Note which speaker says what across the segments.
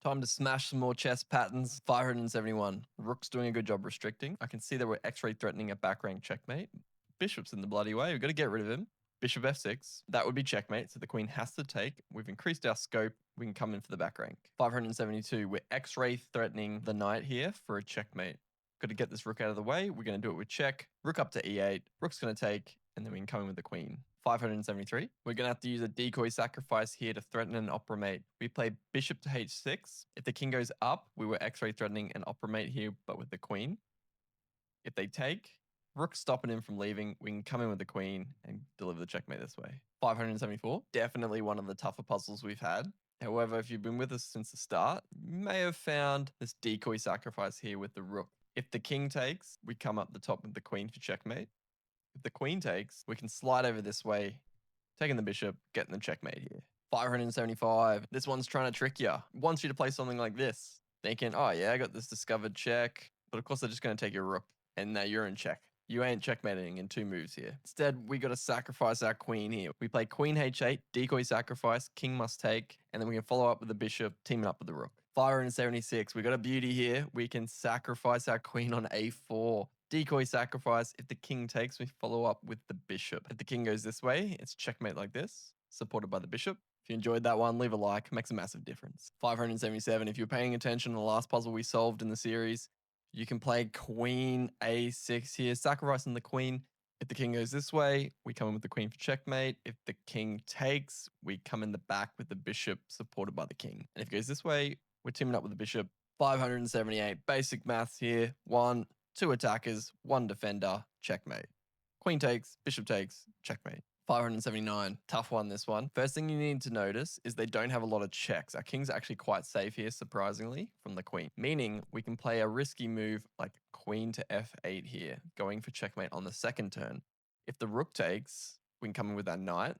Speaker 1: Time to smash some more chess patterns. 571. Rook's doing a good job restricting. I can see that we're x-ray threatening a back rank checkmate. Bishop's in the bloody way. We've got to get rid of him. Bishop f6. That would be checkmate, so the queen has to take. We've increased our scope. We can come in for the back rank. 572. We're x-ray threatening the knight here for a checkmate. Got to get this rook out of the way. We're going to do it with check. Rook up to e8. Rook's going to take, and then we can come in with the queen. 573. We're going to have to use a decoy sacrifice here to threaten an opera mate. We play bishop to h6. If the king goes up, we were x-ray threatening an opera mate here, but with the queen. If they take, rook's stopping him from leaving. We can come in with the queen and deliver the checkmate this way. 574. Definitely one of the tougher puzzles we've had. However, if you've been with us since the start, you may have found this decoy sacrifice here with the rook. If the king takes, we come up the top with the queen for checkmate. If the queen takes, we can slide over this way, taking the bishop, getting the checkmate here. 575. This one's trying to trick you. It wants you to play something like this, thinking, oh yeah, I got this discovered check. But of course, they're just going to take your rook. And now you're in check. You ain't checkmating in 2 moves here. Instead, we got to sacrifice our queen here. We play queen h8, decoy sacrifice, king must take, and then we can follow up with the bishop, teaming up with the rook. 576. We got a beauty here. We can sacrifice our queen on a4. Decoy sacrifice. If the king takes, we follow up with the bishop. If the king goes this way, it's checkmate like this, supported by the bishop. If you enjoyed that one, leave a like. It makes a massive difference. 577. If you're paying attention to the last puzzle we solved in the series, you can play queen a6 here, sacrificing the queen. If the king goes this way, we come in with the queen for checkmate. If the king takes, we come in the back with the bishop supported by the king. And if it goes this way, we're teaming up with the bishop. 578. Basic maths here. 1, 2 attackers, 1 defender, checkmate. Queen takes, bishop takes, checkmate. 579. Tough one, this one. First thing you need to notice is they don't have a lot of checks. Our king's actually quite safe here, surprisingly, from the queen. Meaning we can play a risky move like queen to f8 here, going for checkmate on the second turn. If the rook takes, we can come in with our knight.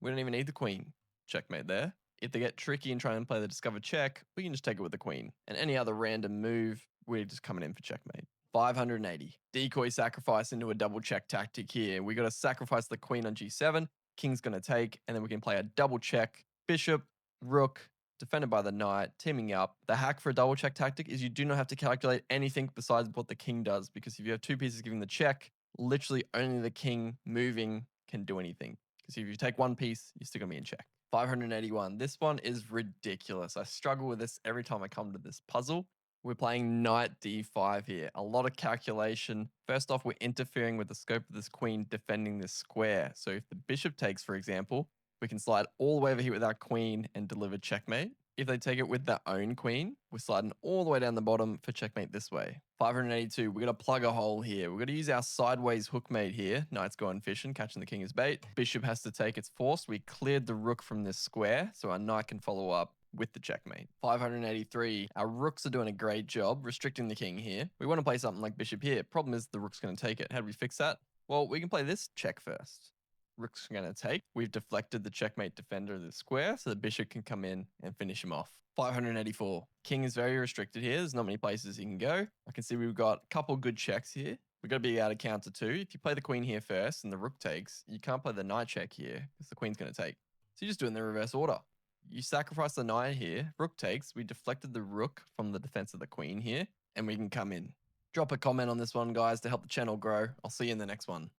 Speaker 1: We don't even need the queen. Checkmate there. If they get tricky and try and play the discovered check, we can just take it with the queen. And any other random move, we're just coming in for checkmate. 580. Decoy sacrifice into a double check tactic here. We got to sacrifice the queen on g7. King's going to take, and then we can play a double check. Bishop, rook, defended by the knight, teaming up. The hack for a double check tactic is you do not have to calculate anything besides what the king does, because if you have 2 pieces giving the check, literally only the king moving can do anything. Because if you take 1 piece, you're still going to be in check. 581. This one is ridiculous. I struggle with this every time I come to this puzzle. We're playing knight d5 here. A lot of calculation. First off, we're interfering with the scope of this queen defending this square. So if the bishop takes, for example, we can slide all the way over here with our queen and deliver checkmate. If they take it with their own queen, we're sliding all the way down the bottom for checkmate this way. 582, we're going to plug a hole here. We're going to use our sideways hookmate here. Knight's going fishing, catching the king as bait. Bishop has to take its force. We cleared the rook from this square, so our knight can follow up with the checkmate. 583, our rooks are doing a great job restricting the king here. We want to play something like bishop here. Problem is the rook's going to take it. How do we fix that? Well, we can play this check first. Rook's going to take. We've deflected the checkmate defender of the square, so the bishop can come in and finish him off. 584. King is very restricted here. There's not many places he can go. I can see we've got a couple good checks here. We've got to be able to counter 2. If you play the queen here first and the rook takes, you can't play the knight check here because the queen's going to take. So you just do it in the reverse order. You sacrifice the knight here. Rook takes. We deflected the rook from the defense of the queen here, and we can come in. Drop a comment on this one, guys, to help the channel grow. I'll see you in the next one.